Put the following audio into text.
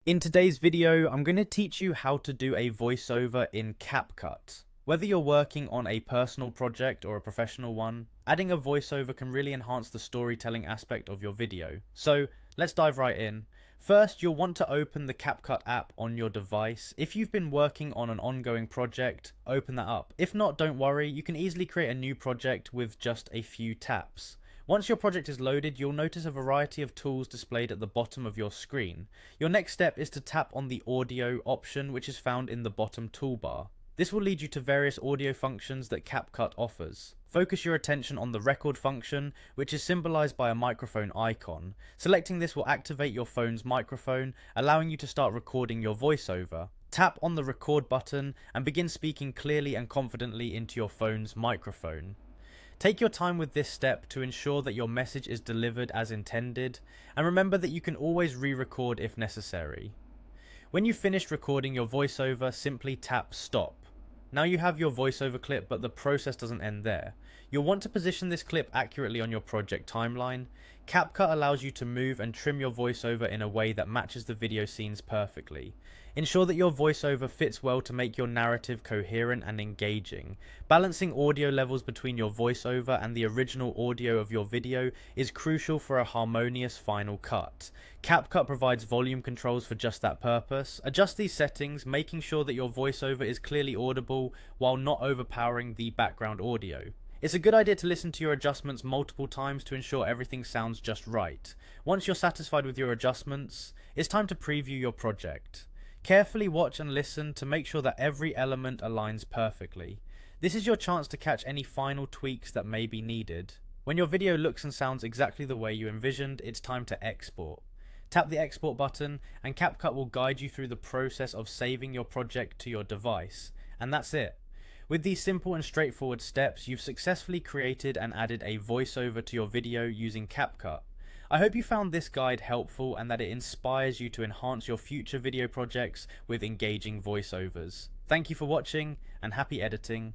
In today's video, I'm going to teach you how to do a voiceover in Capcut. Whether you're working on a personal project or a professional one, adding a voiceover can really enhance the storytelling aspect of your video. So let's dive right in. First, you'll want to open the Capcut app on your device. If you've been working on an ongoing project, open that up. If not, don't worry, you can easily create a new project with just a few taps. Once your project is loaded, you'll notice a variety of tools displayed at the bottom of your screen. Your next step is to tap on the audio option, which is found in the bottom toolbar. This will lead you to various audio functions that Capcut offers. Focus your attention on the record function, which is symbolized by a microphone icon. Selecting this will activate your phone's microphone, allowing you to start recording your voiceover. Tap on the record button and begin speaking clearly and confidently into your phone's microphone. Take your time with this step to ensure that your message is delivered as intended, and remember that you can always re-record if necessary. When you've finished recording your voiceover, simply tap stop. Now you have your voiceover clip, but the process doesn't end there. You'll want to position this clip accurately on your project timeline. Capcut allows you to move and trim your voiceover in a way that matches the video scenes perfectly. Ensure that your voiceover fits well to make your narrative coherent and engaging. Balancing audio levels between your voiceover and the original audio of your video is crucial for a harmonious final cut. Capcut provides volume controls for just that purpose. Adjust these settings, making sure that your voiceover is clearly audible while not overpowering the background audio. It's a good idea to listen to your adjustments multiple times to ensure everything sounds just right. Once you're satisfied with your adjustments, it's time to preview your project. Carefully watch and listen to make sure that every element aligns perfectly. This is your chance to catch any final tweaks that may be needed. When your video looks and sounds exactly the way you envisioned, it's time to export. Tap the export button and Capcut will guide you through the process of saving your project to your device. And that's it. With these simple and straightforward steps, you've successfully created and added a voiceover to your video using Capcut. I hope you found this guide helpful and that it inspires you to enhance your future video projects with engaging voiceovers. Thank you for watching and happy editing.